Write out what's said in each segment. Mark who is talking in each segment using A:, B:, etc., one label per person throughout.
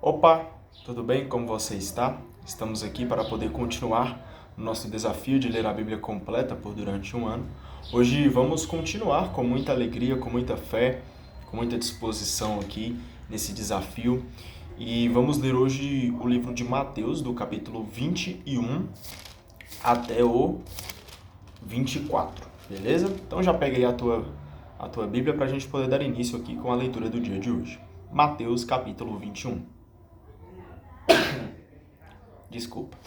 A: Opa, tudo bem? Como você está? Estamos aqui para poder continuar o nosso desafio de ler a Bíblia completa por durante um ano. Hoje vamos continuar com muita alegria, com muita fé, com muita disposição aqui nesse desafio. E vamos ler hoje o livro de Mateus, do capítulo 21 até o 24, beleza? Então já pega aí a tua Bíblia para a gente poder dar início aqui com a leitura do dia de hoje. Mateus, capítulo 21. Desculpa.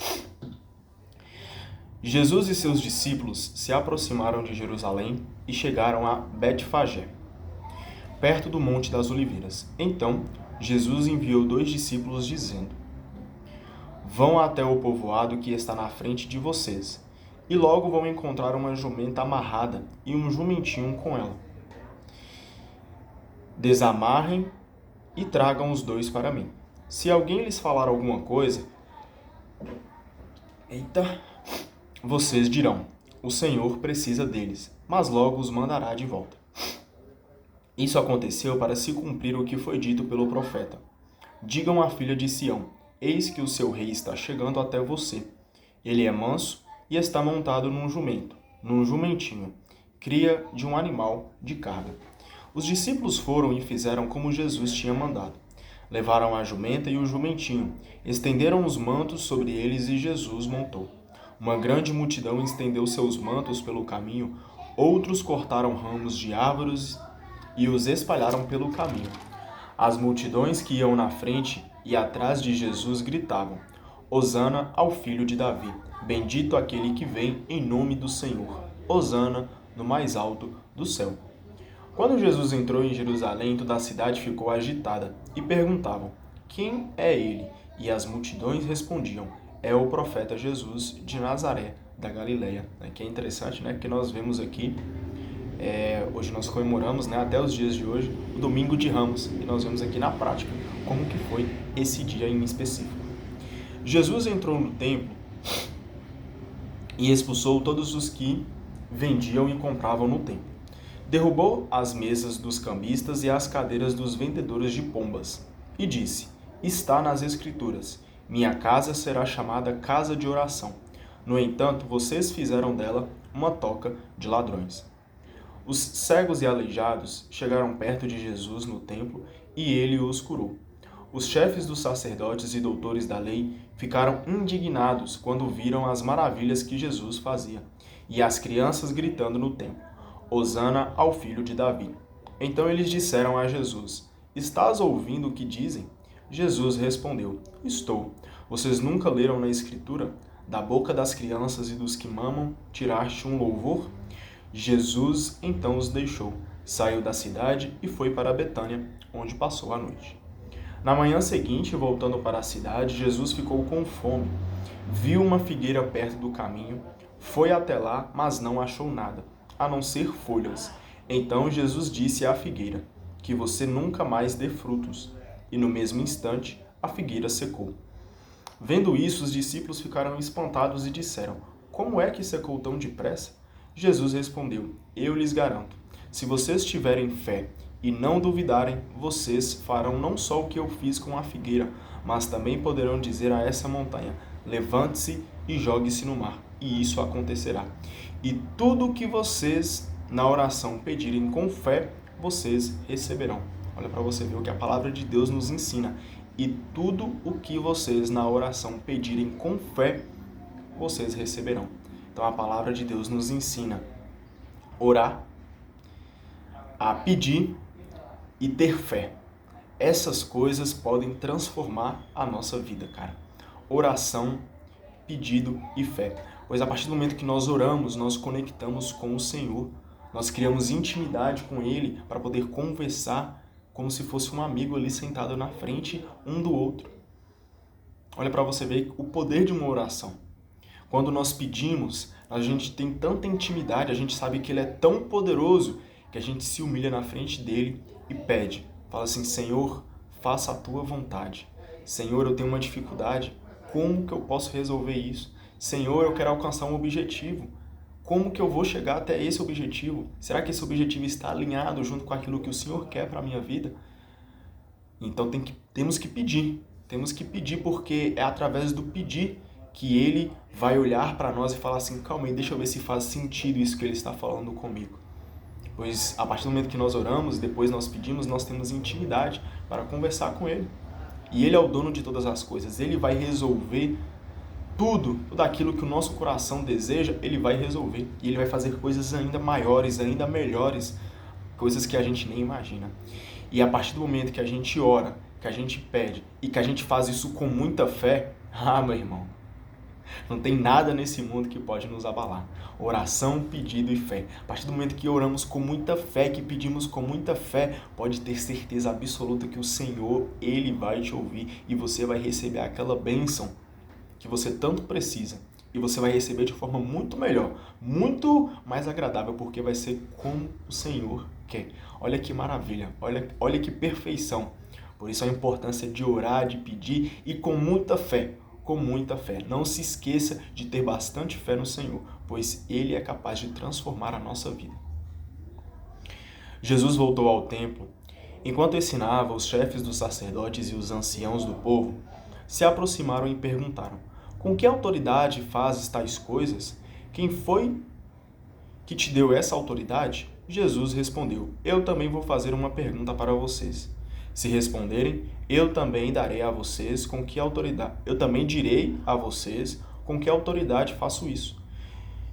A: Jesus e seus discípulos se aproximaram de Jerusalém e chegaram a Betfagé, perto do Monte das Oliveiras. Então, Jesus enviou 2 discípulos dizendo: Vão até o povoado que está na frente de vocês, e logo vão encontrar uma jumenta amarrada e um jumentinho com ela. Desamarrem e tragam os 2 para mim. Se alguém lhes falar alguma coisa, vocês dirão: o Senhor precisa deles, mas logo os mandará de volta. Isso aconteceu para se cumprir o que foi dito pelo profeta. Digam à filha de Sião: eis que o seu rei está chegando até você. Ele é manso e está montado num jumentinho, cria de um animal de carga. Os discípulos foram e fizeram como Jesus tinha mandado. Levaram a jumenta e o jumentinho, estenderam os mantos sobre eles e Jesus montou. Uma grande multidão estendeu seus mantos pelo caminho, outros cortaram ramos de árvores e os espalharam pelo caminho. As multidões que iam na frente e atrás de Jesus gritavam: Hosana ao filho de Davi, bendito aquele que vem em nome do Senhor, Hosana no mais alto do céu. Quando Jesus entrou em Jerusalém, toda a cidade ficou agitada e perguntavam: quem é ele? E as multidões respondiam: é o profeta Jesus de Nazaré, da Galileia. Que é interessante, né? Que nós vemos aqui, hoje nós comemoramos, né, até os dias de hoje, o Domingo de Ramos. E nós vemos aqui na prática como que foi esse dia em específico. Jesus entrou no templo e expulsou todos os que vendiam e compravam no templo. Derrubou as mesas dos cambistas e as cadeiras dos vendedores de pombas, e disse: está nas Escrituras, minha casa será chamada casa de oração. No entanto, vocês fizeram dela uma toca de ladrões. Os cegos e aleijados chegaram perto de Jesus no templo e ele os curou. Os chefes dos sacerdotes e doutores da lei ficaram indignados quando viram as maravilhas que Jesus fazia, e as crianças gritando no templo: Hosana ao filho de Davi. Então eles disseram a Jesus: estás ouvindo o que dizem? Jesus respondeu: estou. Vocês nunca leram na Escritura? Da boca das crianças e dos que mamam, tiraste um louvor? Jesus então os deixou, saiu da cidade e foi para Betânia, onde passou a noite. Na manhã seguinte, voltando para a cidade, Jesus ficou com fome. Viu uma figueira perto do caminho, foi até lá, mas não achou nada, a não ser folhas. Então Jesus disse à figueira: que você nunca mais dê frutos. E no mesmo instante, a figueira secou. Vendo isso, os discípulos ficaram espantados e disseram: como é que secou tão depressa? Jesus respondeu: eu lhes garanto, se vocês tiverem fé e não duvidarem, vocês farão não só o que eu fiz com a figueira, mas também poderão dizer a essa montanha: levante-se e jogue-se no mar, e isso acontecerá. E tudo o que vocês na oração pedirem com fé, vocês receberão. Olha para você ver o que a palavra de Deus nos ensina. E tudo o que vocês na oração pedirem com fé, vocês receberão. Então a palavra de Deus nos ensina a orar, a pedir e ter fé. Essas coisas podem transformar a nossa vida, cara. Oração, pedido e fé. Pois a partir do momento que nós oramos, nós conectamos com o Senhor. Nós criamos intimidade com Ele para poder conversar como se fosse um amigo ali sentado na frente um do outro. Olha para você ver o poder de uma oração. Quando nós pedimos, a gente tem tanta intimidade, a gente sabe que Ele é tão poderoso que a gente se humilha na frente dEle e pede. Fala assim: Senhor, faça a Tua vontade. Senhor, eu tenho uma dificuldade. Como que eu posso resolver isso? Senhor, eu quero alcançar um objetivo. Como que eu vou chegar até esse objetivo? Será que esse objetivo está alinhado junto com aquilo que o Senhor quer para a minha vida? Então temos que pedir. Temos que pedir porque é através do pedir que ele vai olhar para nós e falar assim, calma aí, deixa eu ver se faz sentido isso que ele está falando comigo. Pois a partir do momento que nós oramos, depois nós pedimos, nós temos intimidade para conversar com ele. E ele é o dono de todas as coisas. Ele vai resolver tudo aquilo que o nosso coração deseja, ele vai resolver. E ele vai fazer coisas ainda maiores, ainda melhores, coisas que a gente nem imagina. E a partir do momento que a gente ora, que a gente pede e que a gente faz isso com muita fé, meu irmão, não tem nada nesse mundo que pode nos abalar. Oração, pedido e fé. A partir do momento que oramos com muita fé, que pedimos com muita fé, pode ter certeza absoluta que o Senhor, ele vai te ouvir e você vai receber aquela bênção que você tanto precisa. E você vai receber de forma muito melhor, muito mais agradável, porque vai ser como o Senhor quer. Olha que maravilha, olha que perfeição. Por isso a importância de orar, de pedir e com muita fé. Com muita fé. Não se esqueça de ter bastante fé no Senhor, pois Ele é capaz de transformar a nossa vida. Jesus voltou ao templo. Enquanto ensinava, os chefes dos sacerdotes e os anciãos do povo se aproximaram e perguntaram: com que autoridade fazes tais coisas? Quem foi que te deu essa autoridade? Jesus respondeu: eu também vou fazer uma pergunta para vocês. Se responderem, eu também darei a vocês com que autoridade. Eu também direi a vocês com que autoridade faço isso.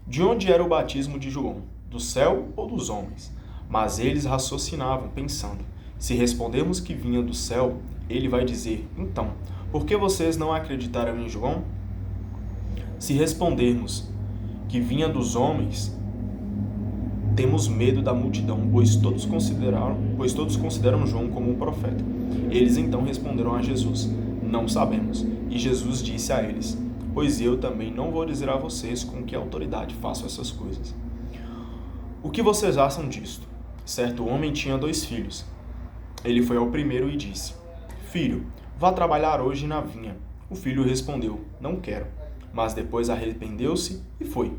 A: De onde era o batismo de João? Do céu ou dos homens? Mas eles raciocinavam, pensando: se respondermos que vinha do céu, ele vai dizer: então, por que vocês não acreditaram em João? Se respondermos que vinha dos homens, temos medo da multidão, pois todos consideram João como um profeta. Eles então responderam a Jesus: não sabemos. E Jesus disse a eles: pois eu também não vou dizer a vocês com que autoridade faço essas coisas. O que vocês acham disto? Certo homem tinha 2 filhos. Ele foi ao primeiro e disse: filho, vá trabalhar hoje na vinha. O filho respondeu: não quero. Mas depois arrependeu-se e foi.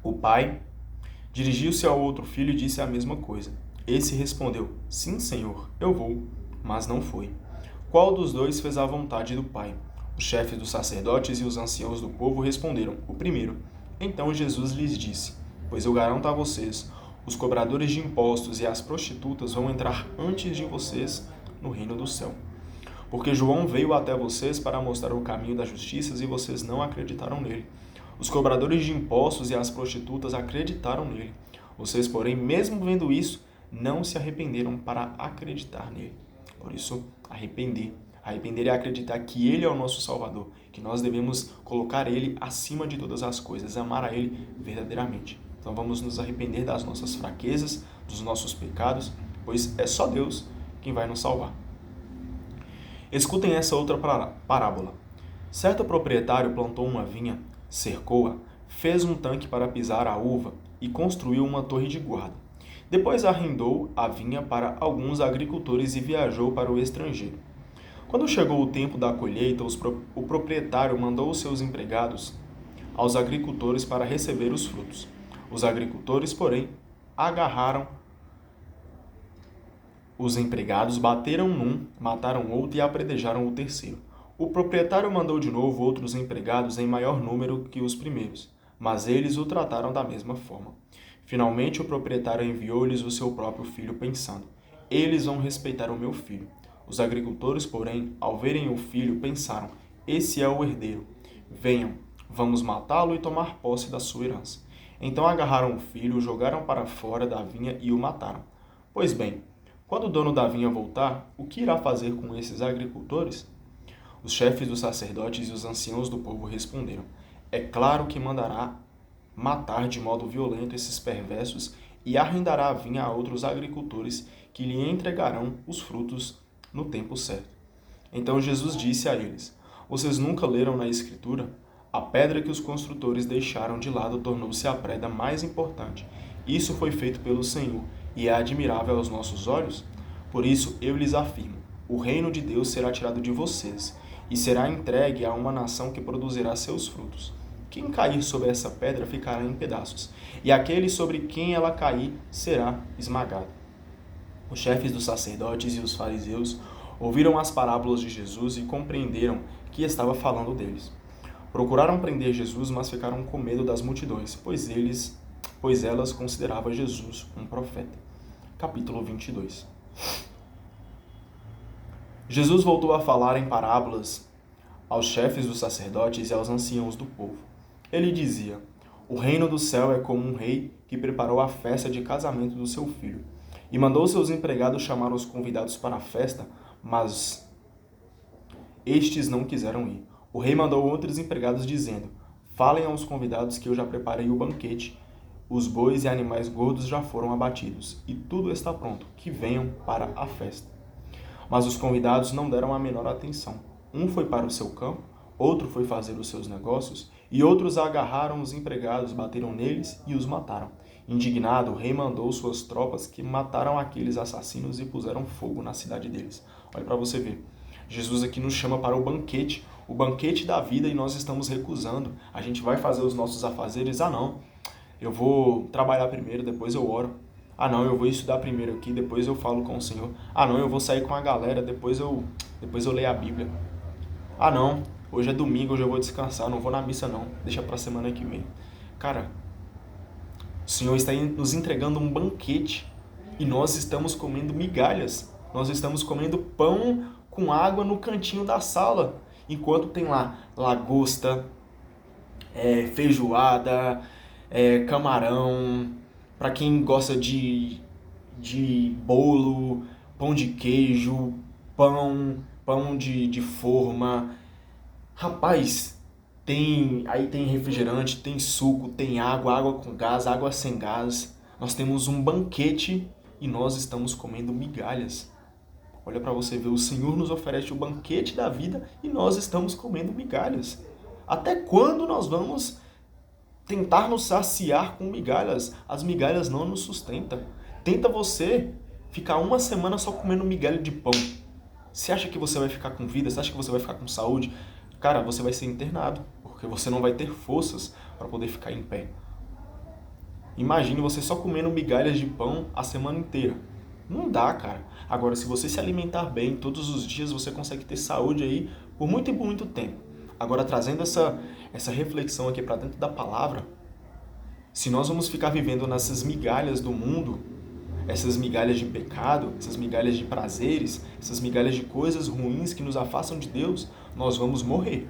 A: O pai dirigiu-se ao outro filho e disse a mesma coisa. Esse respondeu: sim, senhor, eu vou. Mas não foi. Qual dos dois fez a vontade do pai? Os chefes dos sacerdotes e os anciãos do povo responderam: o primeiro. Então Jesus lhes disse: pois eu garanto a vocês, os cobradores de impostos e as prostitutas vão entrar antes de vocês no reino do céu. Porque João veio até vocês para mostrar o caminho da justiça e vocês não acreditaram nele. Os cobradores de impostos e as prostitutas acreditaram nele. Vocês, porém, mesmo vendo isso, não se arrependeram para acreditar nele. Por isso, arrepender. Arrepender é acreditar que ele é o nosso Salvador, que nós devemos colocar ele acima de todas as coisas, amar a ele verdadeiramente. Então vamos nos arrepender das nossas fraquezas, dos nossos pecados, pois é só Deus quem vai nos salvar. Escutem essa outra parábola. Certo proprietário plantou uma vinha, cercou-a, fez um tanque para pisar a uva e construiu uma torre de guarda. Depois arrendou a vinha para alguns agricultores e viajou para o estrangeiro. Quando chegou o tempo da colheita, o proprietário mandou os seus empregados aos agricultores para receber os frutos. Os agricultores, porém, agarraram os empregados, bateram num, mataram outro e apredejaram o terceiro. O proprietário mandou de novo outros empregados em maior número que os primeiros, mas eles o trataram da mesma forma. Finalmente, o proprietário enviou-lhes o seu próprio filho, pensando: eles vão respeitar o meu filho. Os agricultores, porém, ao verem o filho, pensaram: esse é o herdeiro. Venham, vamos matá-lo e tomar posse da sua herança. Então agarraram o filho, o jogaram para fora da vinha e o mataram. Pois bem, quando o dono da vinha voltar, o que irá fazer com esses agricultores? Os chefes dos sacerdotes e os anciãos do povo responderam: é claro que mandará matar de modo violento esses perversos e arrendará a vinha a outros agricultores que lhe entregarão os frutos no tempo certo. Então Jesus disse a eles: vocês nunca leram na Escritura? A pedra que os construtores deixaram de lado tornou-se a pedra mais importante. Isso foi feito pelo Senhor e é admirável aos nossos olhos? Por isso eu lhes afirmo: o reino de Deus será tirado de vocês e será entregue a uma nação que produzirá seus frutos. Quem cair sobre essa pedra ficará em pedaços, e aquele sobre quem ela cair será esmagado. Os chefes dos sacerdotes e os fariseus Ouviram as parábolas de Jesus e compreenderam que estava falando deles. Procuraram prender Jesus, mas ficaram com medo das multidões, pois elas consideravam Jesus um profeta. Capítulo 22. Jesus voltou a falar em parábolas aos chefes dos sacerdotes e aos anciãos do povo. Ele dizia: o reino do céu é como um rei que preparou a festa de casamento do seu filho e mandou seus empregados chamar os convidados para a festa, mas estes não quiseram ir. O rei mandou outros empregados dizendo: falem aos convidados que eu já preparei o banquete. Os bois e animais gordos já foram abatidos e tudo está pronto, que venham para a festa. Mas os convidados não deram a menor atenção. Um foi para o seu campo, outro foi fazer os seus negócios, e outros agarraram os empregados, bateram neles e os mataram. Indignado, o rei mandou suas tropas que mataram aqueles assassinos e puseram fogo na cidade deles. Olha para você ver. Jesus aqui nos chama para o banquete da vida, e nós estamos recusando. A gente vai fazer os nossos afazeres. Ah, não, eu vou trabalhar primeiro, depois eu oro. Ah, não, eu vou estudar primeiro aqui, depois eu falo com o Senhor. Ah, não, eu vou sair com a galera, depois eu leio a Bíblia. Ah, não, hoje é domingo, hoje eu vou descansar, não vou na missa não, deixa pra semana que vem. Cara, o Senhor está nos entregando um banquete e nós estamos comendo migalhas. Nós estamos comendo pão com água no cantinho da sala, enquanto tem lá lagosta, feijoada, camarão, para quem gosta de bolo, pão de queijo, pão de forma. Rapaz, aí tem refrigerante, tem suco, tem água com gás, água sem gás. Nós temos um banquete e nós estamos comendo migalhas. Olha para você ver, o Senhor nos oferece o banquete da vida e nós estamos comendo migalhas. Até quando nós vamos tentar nos saciar com migalhas? As migalhas não nos sustentam. Tenta você ficar uma semana só comendo migalha de pão. Você acha que você vai ficar com vida? Você acha que você vai ficar com saúde? Cara, você vai ser internado, porque você não vai ter forças para poder ficar em pé. Imagine você só comendo migalhas de pão a semana inteira. Não dá, cara. Agora, se você se alimentar bem todos os dias, você consegue ter saúde aí por muito e por muito tempo. Agora, trazendo essa reflexão aqui para dentro da palavra, se nós vamos ficar vivendo nessas migalhas do mundo, essas migalhas de pecado, essas migalhas de prazeres, essas migalhas de coisas ruins que nos afastam de Deus, nós vamos morrer.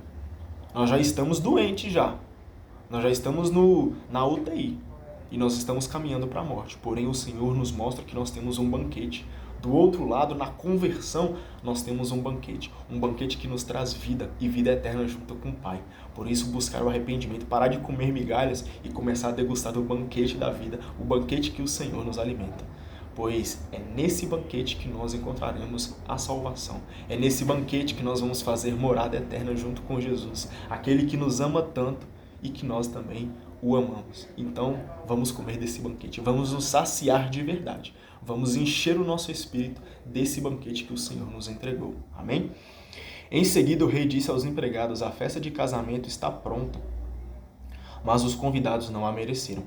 A: Nós já estamos doentes já. Nós já estamos na UTI. E nós estamos caminhando para a morte. Porém, o Senhor nos mostra que nós temos um banquete. Do outro lado, na conversão, nós temos um banquete. Um banquete que nos traz vida e vida eterna junto com o Pai. Por isso, buscar o arrependimento, parar de comer migalhas e começar a degustar do banquete da vida, o banquete que o Senhor nos alimenta. Pois é nesse banquete que nós encontraremos a salvação. É nesse banquete que nós vamos fazer morada eterna junto com Jesus, aquele que nos ama tanto e que nós também o amamos. Então, vamos comer desse banquete, vamos nos saciar de verdade, vamos encher o nosso espírito desse banquete que o Senhor nos entregou. Amém? Em seguida, o rei disse aos empregados: a festa de casamento está pronta, mas os convidados não a mereceram.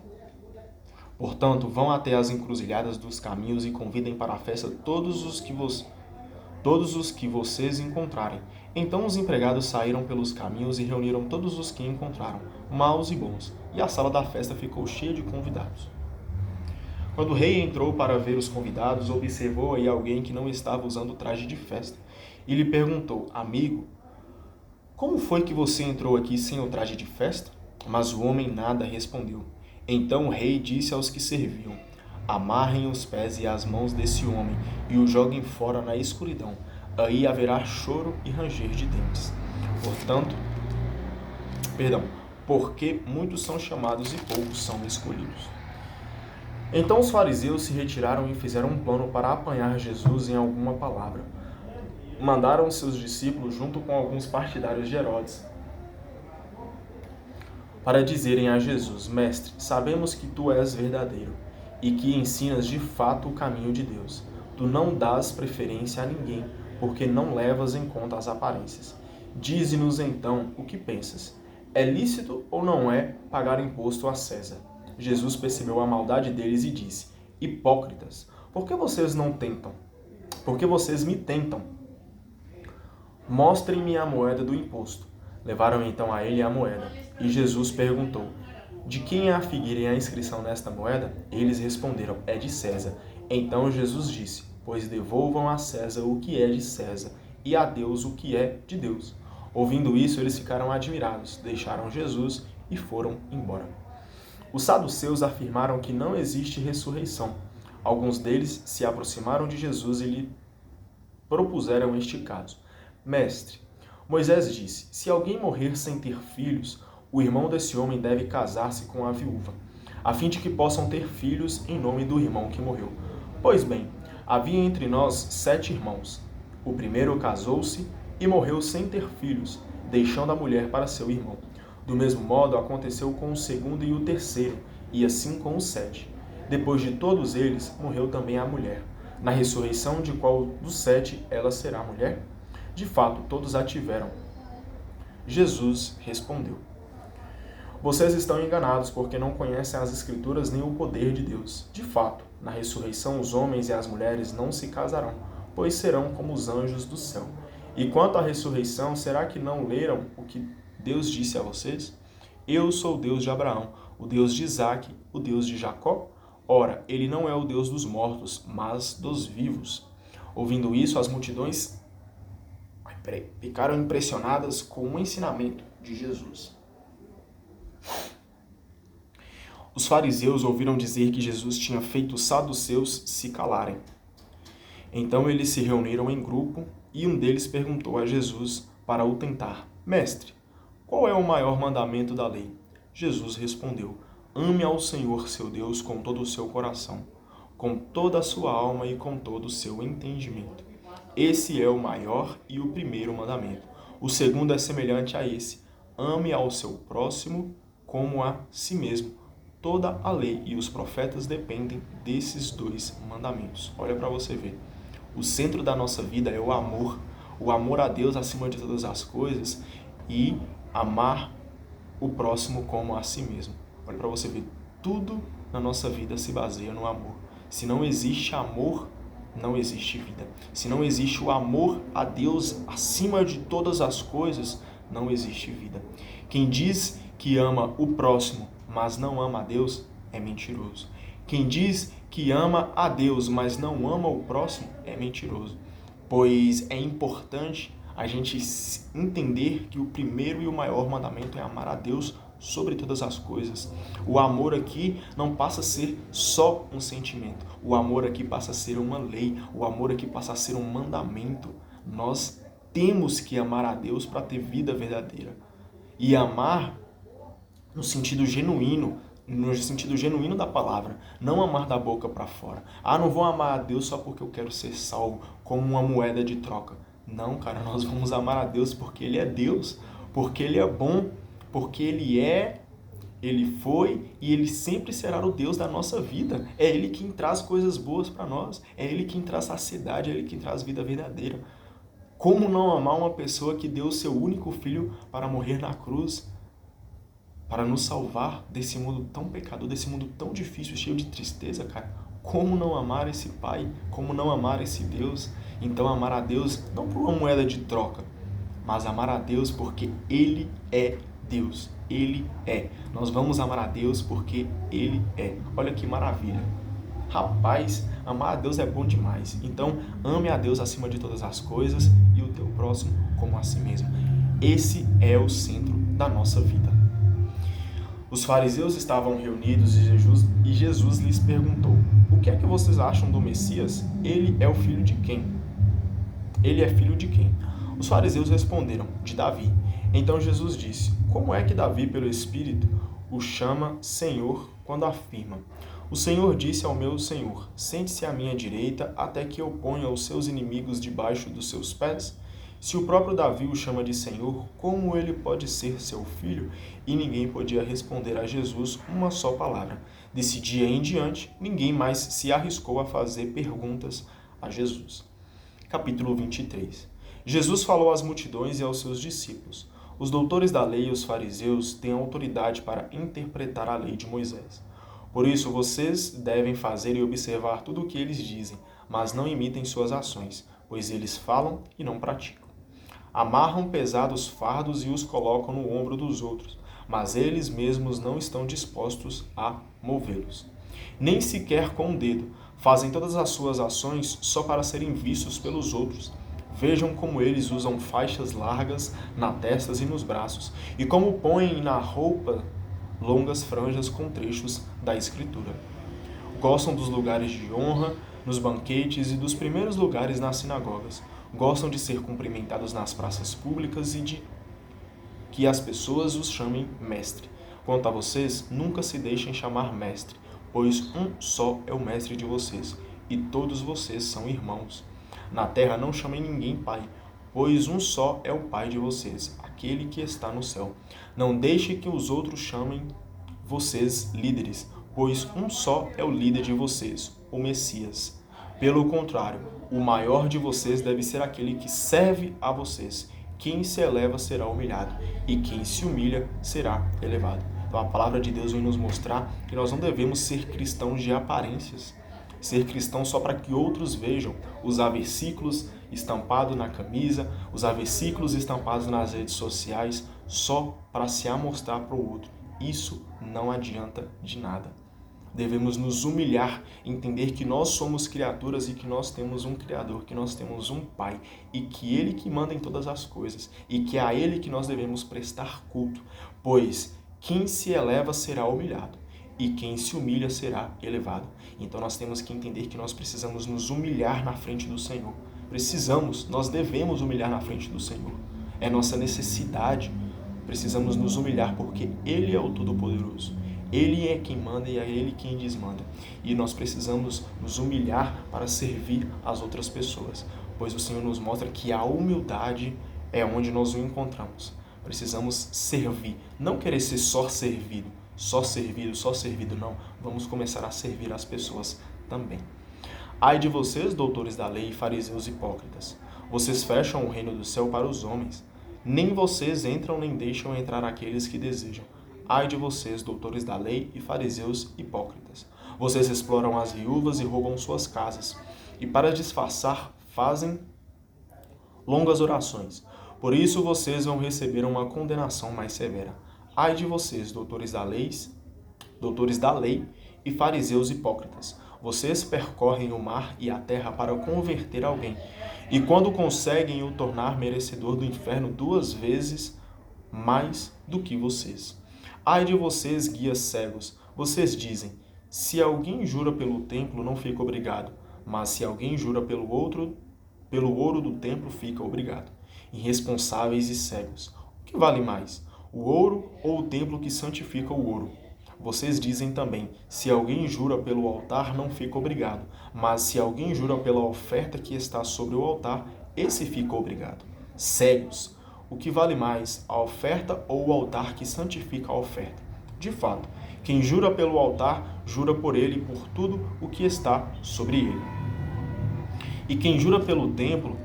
A: Portanto, vão até as encruzilhadas dos caminhos e convidem para a festa todos os que vocês encontrarem. Então os empregados saíram pelos caminhos e reuniram todos os que encontraram, maus e bons, e a sala da festa ficou cheia de convidados. Quando o rei entrou para ver os convidados, observou aí alguém que não estava usando traje de festa, e lhe perguntou: amigo, como foi que você entrou aqui sem o traje de festa? Mas o homem nada respondeu. Então o rei disse aos que serviam: amarrem os pés e as mãos desse homem e o joguem fora na escuridão. Aí haverá choro e ranger de dentes. Porque muitos são chamados e poucos são escolhidos. Então os fariseus se retiraram e fizeram um plano para apanhar Jesus em alguma palavra. Mandaram seus discípulos junto com alguns partidários de Herodes para dizerem a Jesus: Mestre, sabemos que tu és verdadeiro e que ensinas de fato o caminho de Deus. Tu não dás preferência a ninguém, porque não levas em conta as aparências. Dize-nos então o que pensas. É lícito ou não é pagar imposto a César? Jesus percebeu a maldade deles e disse: Hipócritas, por que vocês não tentam? Por que vocês me tentam? Mostrem-me a moeda do imposto. Levaram então a ele a moeda. E Jesus perguntou: De quem é a figueira e a inscrição nesta moeda? Eles responderam: É de César. Então Jesus disse: Pois devolvam a César o que é de César, e a Deus o que é de Deus. Ouvindo isso, eles ficaram admirados, deixaram Jesus e foram embora. Os saduceus afirmaram que não existe ressurreição. Alguns deles se aproximaram de Jesus e lhe propuseram este caso: Mestre, Moisés disse: Se alguém morrer sem ter filhos, o irmão desse homem deve casar-se com a viúva, a fim de que possam ter filhos em nome do irmão que morreu. Pois bem, havia entre nós 7 irmãos. O primeiro casou-se e morreu sem ter filhos, deixando a mulher para seu irmão. Do mesmo modo aconteceu com o segundo e o terceiro, e assim com os 7. Depois de todos eles, morreu também a mulher. Na ressurreição de qual dos 7 ela será mulher? De fato, todos a tiveram. Jesus respondeu: Vocês estão enganados porque não conhecem as Escrituras nem o poder de Deus. De fato, na ressurreição os homens e as mulheres não se casarão, pois serão como os anjos do céu. E quanto à ressurreição, será que não leram o que Deus disse a vocês? Eu sou o Deus de Abraão, o Deus de Isaque, o Deus de Jacó? Ora, ele não é o Deus dos mortos, mas dos vivos. Ouvindo isso, as multidões ficaram impressionadas com o ensinamento de Jesus. Os fariseus ouviram dizer que Jesus tinha feito os saduceus se calarem. Então eles se reuniram em grupo e um deles perguntou a Jesus para o tentar: Mestre, qual é o maior mandamento da lei? Jesus respondeu: Ame ao Senhor seu Deus com todo o seu coração, com toda a sua alma e com todo o seu entendimento. Esse é o maior e o primeiro mandamento. O segundo é semelhante a esse: ame ao seu próximo como a si mesmo. Toda a lei e os profetas dependem desses 2 mandamentos. Olha para você ver. O centro da nossa vida é o amor a Deus acima de todas as coisas e amar o próximo como a si mesmo. Olha para você ver, tudo na nossa vida se baseia no amor. Se não existe amor, não existe vida. Se não existe o amor a Deus acima de todas as coisas, não existe vida. Quem diz que ama o próximo, mas não ama a Deus, é mentiroso. Quem diz que ama a Deus, mas não ama o próximo, é mentiroso. Pois é importante a gente entender que o primeiro e o maior mandamento é amar a Deus sobre todas as coisas. O amor aqui não passa a ser só um sentimento. O amor aqui passa a ser uma lei. O amor aqui passa a ser um mandamento. Nós temos que amar a Deus para ter vida verdadeira. E amar no sentido genuíno da palavra, não amar da boca para fora. Não vou amar a Deus só porque eu quero ser salvo, como uma moeda de troca. Não, cara, nós vamos amar a Deus porque Ele é Deus, porque Ele é bom, porque Ele foi e Ele sempre será o Deus da nossa vida. É Ele quem traz coisas boas para nós, é Ele quem traz saciedade, é Ele quem traz vida verdadeira. Como não amar uma pessoa que deu o seu único filho para morrer na cruz, para nos salvar desse mundo tão pecador, desse mundo tão difícil, cheio de tristeza, cara? Como não amar esse Pai? Como não amar esse Deus? Então amar a Deus não por uma moeda de troca, mas amar a Deus porque Ele é Deus. Ele é. Nós vamos amar a Deus porque Ele é. Olha que maravilha. Rapaz, amar a Deus é bom demais. Então, ame a Deus acima de todas as coisas e o teu próximo como a si mesmo. Esse é o centro da nossa vida. Os fariseus estavam reunidos e Jesus lhes perguntou: O que é que vocês acham do Messias? Ele é o filho de quem? Ele é filho de quem? Os fariseus responderam: De Davi. Então Jesus disse: Como é que Davi, pelo Espírito, o chama Senhor quando afirma: O Senhor disse ao meu Senhor: Sente-se à minha direita até que eu ponha os seus inimigos debaixo dos seus pés? Se o próprio Davi o chama de Senhor, como ele pode ser seu filho? E ninguém podia responder a Jesus uma só palavra. Desse dia em diante, ninguém mais se arriscou a fazer perguntas a Jesus. Capítulo 23. Jesus falou às multidões e aos seus discípulos: Os doutores da lei e os fariseus têm autoridade para interpretar a lei de Moisés. Por isso, vocês devem fazer e observar tudo o que eles dizem, mas não imitem suas ações, pois eles falam e não praticam. Amarram pesados fardos e os colocam no ombro dos outros, mas eles mesmos não estão dispostos a movê-los. Nem sequer com o dedo, fazem todas as suas ações só para serem vistos pelos outros. Vejam como eles usam faixas largas na testa e nos braços, e como põem na roupa longas franjas com trechos da Escritura. Gostam dos lugares de honra nos banquetes e dos primeiros lugares nas sinagogas. Gostam de ser cumprimentados nas praças públicas e de que as pessoas os chamem mestre. Quanto a vocês, nunca se deixem chamar mestre, pois um só é o mestre de vocês, e todos vocês são irmãos. Na terra não chamem ninguém pai, pois um só é o Pai de vocês, aquele que está no céu. Não deixe que os outros chamem vocês líderes, pois um só é o líder de vocês, o Messias. Pelo contrário, o maior de vocês deve ser aquele que serve a vocês. Quem se eleva será humilhado, e quem se humilha será elevado. Então a palavra de Deus vem nos mostrar que nós não devemos ser cristãos de aparências, ser cristão só para que outros vejam, usar versículos estampados na camisa, usar versículos estampados nas redes sociais, só para se amostrar para o outro. Isso não adianta de nada. Devemos nos humilhar, entender que nós somos criaturas e que nós temos um Criador, que nós temos um Pai, e que Ele que manda em todas as coisas, e que é a Ele que nós devemos prestar culto, pois quem se eleva será humilhado, e quem se humilha será elevado. Então nós temos que entender que nós precisamos nos humilhar na frente do Senhor. Nós devemos humilhar na frente do Senhor. É nossa necessidade. Precisamos nos humilhar porque Ele é o Todo-Poderoso. Ele é quem manda e é Ele quem desmanda. E nós precisamos nos humilhar para servir as outras pessoas, pois o Senhor nos mostra que a humildade é onde nós o encontramos. Precisamos servir, não querer ser só servido, só servido, não. Vamos começar a servir as pessoas também. Ai de vocês, doutores da lei, fariseus hipócritas! Vocês fecham o reino do céu para os homens. Nem vocês entram nem deixam entrar aqueles que desejam. Ai de vocês, doutores da lei e fariseus hipócritas! Vocês exploram as viúvas e roubam suas casas, e para disfarçar fazem longas orações. Por isso vocês vão receber uma condenação mais severa. Ai de vocês, doutores da lei e fariseus hipócritas! Vocês percorrem o mar e a terra para converter alguém, e quando conseguem o tornar merecedor do inferno 2 vezes mais do que vocês. Ai de vocês, guias cegos! Vocês dizem: se alguém jura pelo templo, não fica obrigado, mas se alguém jura pelo ouro do templo, fica obrigado. Irresponsáveis e cegos! O que vale mais, o ouro ou o templo que santifica o ouro? Vocês dizem também: se alguém jura pelo altar, não fica obrigado, mas se alguém jura pela oferta que está sobre o altar, esse fica obrigado. Cegos! O que vale mais, a oferta ou o altar que santifica a oferta? De fato, quem jura pelo altar, jura por ele e por tudo o que está sobre ele. E quem jura pelo templo,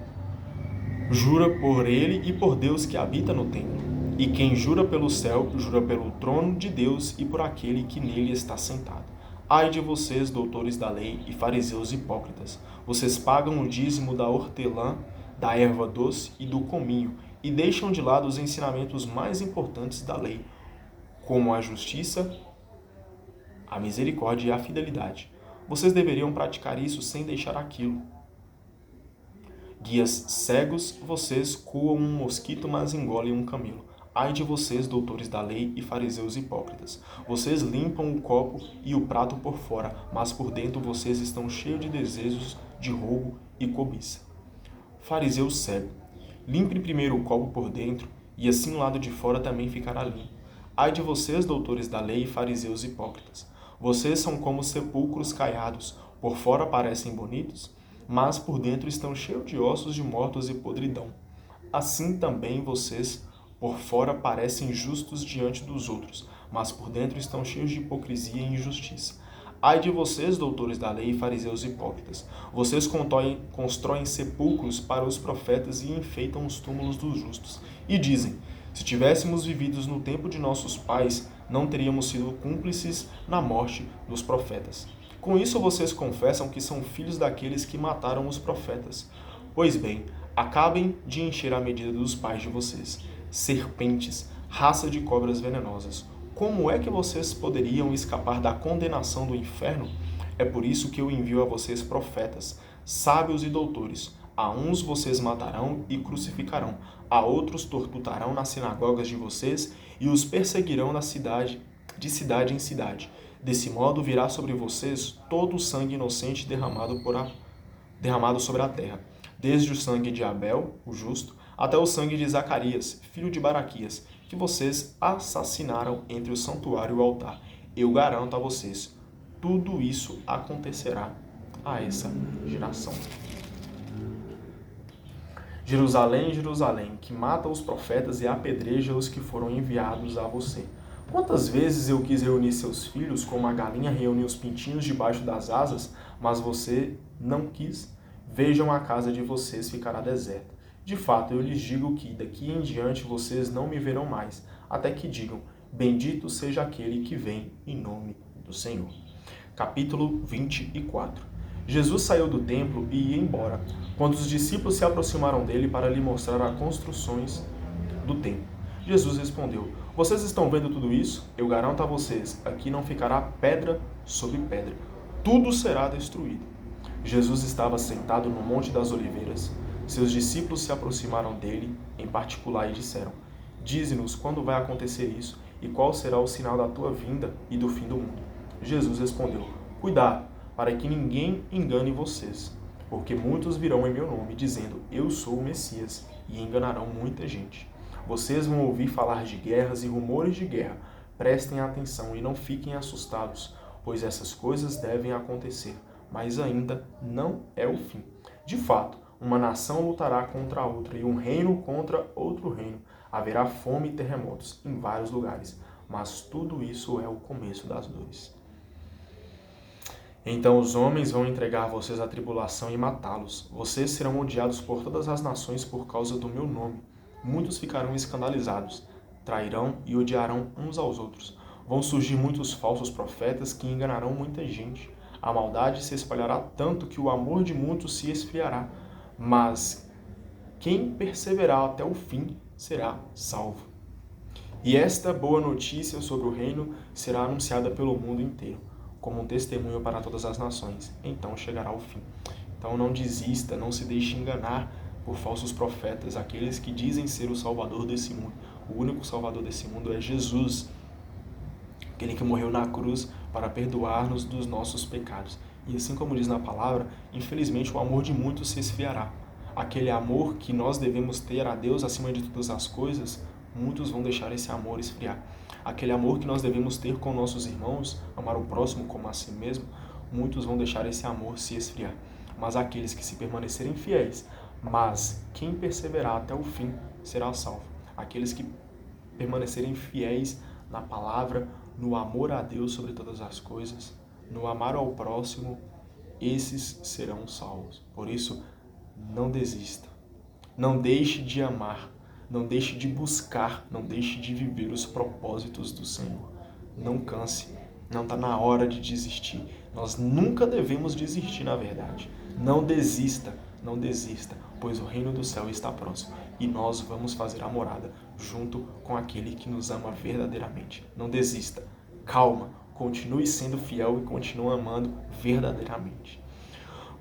A: jura por ele e por Deus que habita no templo. E quem jura pelo céu, jura pelo trono de Deus e por aquele que nele está sentado. Ai de vocês, doutores da lei e fariseus hipócritas! Vocês pagam o dízimo da hortelã, da erva doce e do cominho, e deixam de lado os ensinamentos mais importantes da lei, como a justiça, a misericórdia e a fidelidade. Vocês deveriam praticar isso sem deixar aquilo. Guias cegos, vocês coam um mosquito, mas engolem um camelo. Ai de vocês, doutores da lei e fariseus hipócritas! Vocês limpam o copo e o prato por fora, mas por dentro vocês estão cheios de desejos de roubo e cobiça. Fariseu cego! Limpe primeiro o copo por dentro, e assim o lado de fora também ficará limpo. Ai de vocês, doutores da lei e fariseus hipócritas! Vocês são como sepulcros caiados, por fora parecem bonitos, mas por dentro estão cheios de ossos de mortos e podridão. Assim também vocês, por fora, parecem justos diante dos outros, mas por dentro estão cheios de hipocrisia e injustiça. Ai de vocês, doutores da lei e fariseus hipócritas! Vocês constroem sepulcros para os profetas e enfeitam os túmulos dos justos. E dizem: se tivéssemos vivido no tempo de nossos pais, não teríamos sido cúmplices na morte dos profetas. Com isso vocês confessam que são filhos daqueles que mataram os profetas. Pois bem, Acabem de encher a medida dos pais de vocês, serpentes, raça de cobras venenosas. Como é que vocês poderiam escapar da condenação do inferno? É por isso que eu envio a vocês profetas, sábios e doutores. A uns vocês matarão e crucificarão, a outros torturarão nas sinagogas de vocês e os perseguirão de cidade em cidade. Desse modo virá sobre vocês todo o sangue inocente derramado sobre a terra, desde o sangue de Abel, o justo, até o sangue de Zacarias, filho de Baraquias, que vocês assassinaram entre o santuário e o altar. Eu garanto a vocês, tudo isso acontecerá a essa geração. Jerusalém, Jerusalém, que mata os profetas e apedreja os que foram enviados a você. Quantas vezes eu quis reunir seus filhos, como a galinha reúne os pintinhos debaixo das asas, mas você não quis? Vejam, a casa de vocês ficará deserta. De fato, eu lhes digo que daqui em diante vocês não me verão mais, até que digam, bendito seja aquele que vem em nome do Senhor. Capítulo 24. Jesus saiu do templo e ia embora, quando os discípulos se aproximaram dele para lhe mostrar as construções do templo. Jesus respondeu, vocês estão vendo tudo isso? Eu garanto a vocês, aqui não ficará pedra sobre pedra. Tudo será destruído. Jesus estava sentado no Monte das Oliveiras. Seus discípulos se aproximaram dele em particular e disseram, dize-nos quando vai acontecer isso e qual será o sinal da tua vinda e do fim do mundo. Jesus respondeu, cuidado, para que ninguém engane vocês, porque muitos virão em meu nome, dizendo, eu sou o Messias, e enganarão muita gente. Vocês vão ouvir falar de guerras e rumores de guerra. Prestem atenção e não fiquem assustados, pois essas coisas devem acontecer, mas ainda não é o fim. De fato, uma nação lutará contra a outra e um reino contra outro reino. Haverá fome e terremotos em vários lugares, mas tudo isso é o começo das dores. Então os homens vão entregar vocês à tribulação e matá-los. Vocês serão odiados por todas as nações por causa do meu nome. Muitos ficarão escandalizados, trairão e odiarão uns aos outros. Vão surgir muitos falsos profetas que enganarão muita gente. A maldade se espalhará tanto que o amor de muitos se esfriará. Mas quem perseverar até o fim será salvo. E esta boa notícia sobre o reino será anunciada pelo mundo inteiro, como um testemunho para todas as nações. Então chegará o fim. Então não desista, não se deixe enganar por falsos profetas, aqueles que dizem ser o Salvador desse mundo. O único Salvador desse mundo é Jesus, aquele que morreu na cruz para perdoar-nos dos nossos pecados. E assim como diz na palavra, infelizmente o amor de muitos se esfriará. Aquele amor que nós devemos ter a Deus acima de todas as coisas, muitos vão deixar esse amor esfriar. Aquele amor que nós devemos ter com nossos irmãos, amar o próximo como a si mesmo, muitos vão deixar esse amor se esfriar. Mas aqueles que se permanecerem fiéis, mas quem perseverar até o fim será salvo. Aqueles que permanecerem fiéis na palavra, no amor a Deus sobre todas as coisas, no amar ao próximo, esses serão salvos. Por isso, não desista. Não deixe de amar. Não deixe de buscar. Não deixe de viver os propósitos do Senhor. Não canse. Não está na hora de desistir. Nós nunca devemos desistir, na verdade. Não desista. Não desista, pois o reino do céu está próximo e nós vamos fazer a morada junto com aquele que nos ama verdadeiramente. Não desista. Calma. Continue sendo fiel e continue amando verdadeiramente.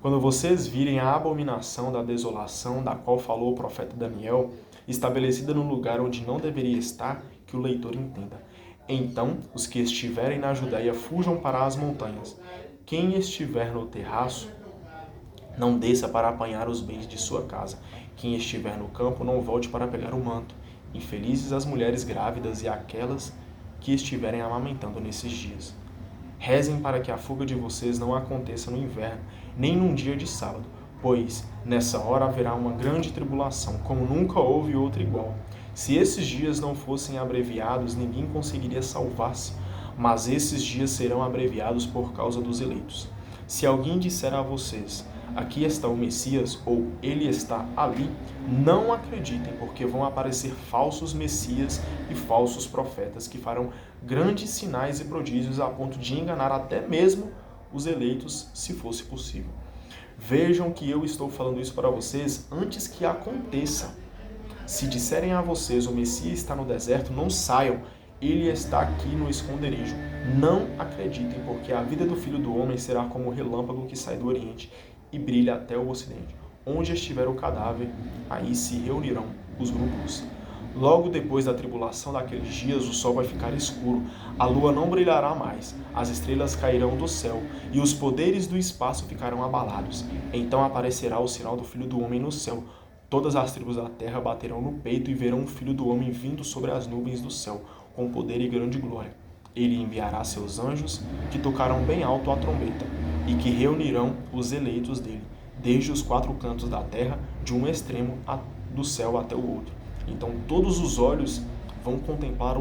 A: Quando vocês virem a abominação da desolação da qual falou o profeta Daniel, estabelecida no lugar onde não deveria estar, que o leitor entenda. Então, os que estiverem na Judeia fujam para as montanhas. Quem estiver no terraço, não desça para apanhar os bens de sua casa. Quem estiver no campo, não volte para pegar o manto. Infelizes as mulheres grávidas e aquelas que estiverem amamentando nesses dias. Rezem para que a fuga de vocês não aconteça no inverno, nem num dia de sábado, pois nessa hora haverá uma grande tribulação, como nunca houve outra igual. Se esses dias não fossem abreviados, ninguém conseguiria salvar-se, mas esses dias serão abreviados por causa dos eleitos. Se alguém disser a vocês, aqui está o Messias, ou ele está ali, não acreditem, porque vão aparecer falsos Messias e falsos profetas que farão grandes sinais e prodígios a ponto de enganar até mesmo os eleitos, se fosse possível. Vejam que eu estou falando isso para vocês antes que aconteça. Se disserem a vocês, o Messias está no deserto, não saiam, ele está aqui no esconderijo. Não acreditem, porque a vida do Filho do Homem será como o relâmpago que sai do Oriente e brilha até o Ocidente. Onde estiver o cadáver, aí se reunirão os grupos. Logo depois da tribulação daqueles dias, o sol vai ficar escuro, a lua não brilhará mais, as estrelas cairão do céu, e os poderes do espaço ficarão abalados. Então aparecerá o sinal do Filho do Homem no céu. Todas as tribos da terra baterão no peito e verão o Filho do Homem vindo sobre as nuvens do céu, com poder e grande glória. Ele enviará seus anjos, que tocarão bem alto a trombeta, e que reunirão os eleitos dele, desde os quatro cantos da terra, de um extremo do céu até o outro. Então todos os olhos vão contemplar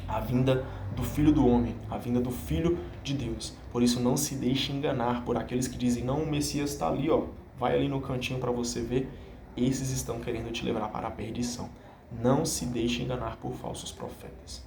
A: a vinda do Filho do Homem, a vinda do Filho de Deus. Por isso não se deixe enganar por aqueles que dizem, não, o Messias está ali, ó, vai ali no cantinho para você ver. Esses estão querendo te levar para a perdição. Não se deixe enganar por falsos profetas.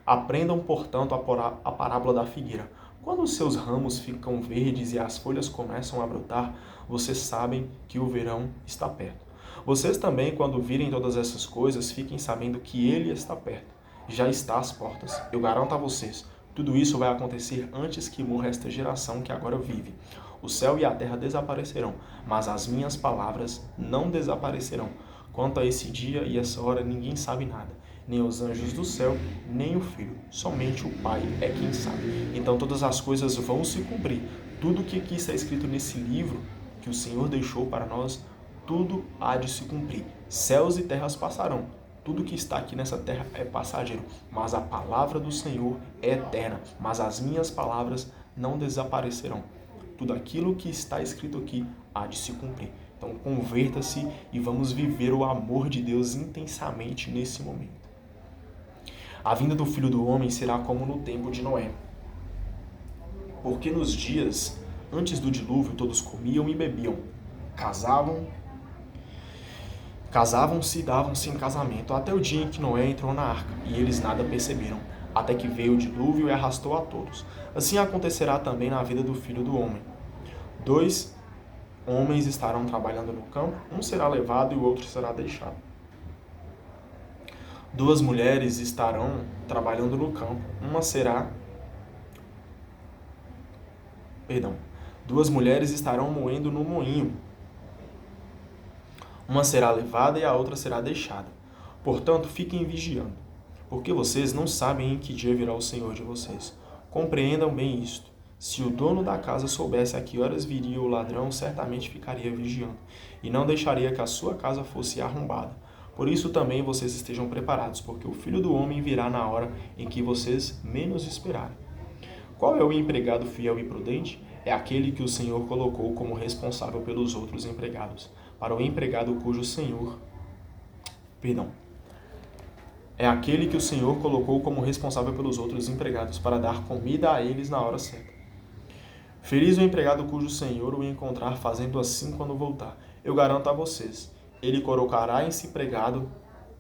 A: Aprendam, portanto, a parábola da figueira. Quando os seus ramos ficam verdes e as folhas começam a brotar, vocês sabem que o verão está perto. Vocês também, quando virem todas essas coisas, fiquem sabendo que ele está perto. Já está às portas. Eu garanto a vocês, tudo isso vai acontecer antes que morra esta geração que agora vive. O céu e a terra desaparecerão, mas as minhas palavras não desaparecerão. Quanto a esse dia e essa hora, ninguém sabe nada. Nem os anjos do céu, nem o Filho. Somente o Pai é quem sabe. Então todas as coisas vão se cumprir. Tudo que aqui está escrito nesse livro, que o Senhor deixou para nós, tudo há de se cumprir. Céus e terras passarão. Tudo que está aqui nessa terra é passageiro, mas a palavra do Senhor é eterna. Mas as minhas palavras não desaparecerão. Tudo aquilo que está escrito aqui há de se cumprir. Então converta-se e vamos viver o amor de Deus intensamente nesse momento. A vinda do Filho do Homem será como no tempo de Noé. Porque nos dias antes do dilúvio todos comiam e bebiam, casavam-se e davam-se em casamento, até o dia em que Noé entrou na arca, e eles nada perceberam, até que veio o dilúvio e arrastou a todos. Assim acontecerá também na vida do Filho do Homem. 2 homens estarão trabalhando no campo, um será levado e o outro será deixado. 2 mulheres estarão trabalhando no campo, duas mulheres estarão moendo no moinho. Uma será levada e a outra será deixada. Portanto, fiquem vigiando, porque vocês não sabem em que dia virá o Senhor de vocês. Compreendam bem isto. Se o dono da casa soubesse a que horas viria o ladrão, certamente ficaria vigiando, e não deixaria que a sua casa fosse arrombada. Por isso também vocês estejam preparados, porque o Filho do Homem virá na hora em que vocês menos esperarem. Qual é o empregado fiel e prudente? É aquele que o Senhor colocou como responsável pelos outros empregados. Para o empregado cujo Senhor... É aquele que o Senhor colocou como responsável pelos outros empregados, para dar comida a eles na hora certa. Feliz o empregado cujo Senhor o encontrar fazendo assim quando voltar. Eu garanto a vocês, ele colocará esse empregado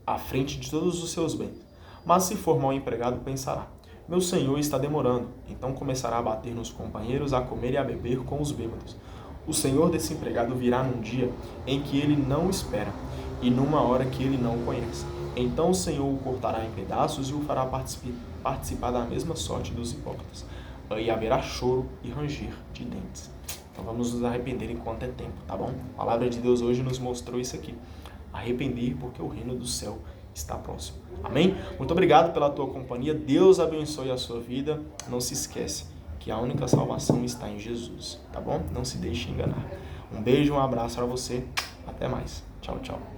A: à frente de todos os seus bens. Mas se for mau empregado, pensará, meu senhor está demorando, então começará a bater nos companheiros, a comer e a beber com os bêbados. O senhor desse empregado virá num dia em que ele não espera, e numa hora que ele não conhece. Então o Senhor o cortará em pedaços e o fará participar da mesma sorte dos hipócritas. Aí haverá choro e ranger de dentes. Então vamos nos arrepender enquanto é tempo, tá bom? A palavra de Deus hoje nos mostrou isso aqui. Arrepender porque o reino do céu está próximo. Amém? Muito obrigado pela tua companhia. Deus abençoe a sua vida. Não se esquece que a única salvação está em Jesus, tá bom? Não se deixe enganar. Um beijo, um abraço para você. Até mais. Tchau, tchau.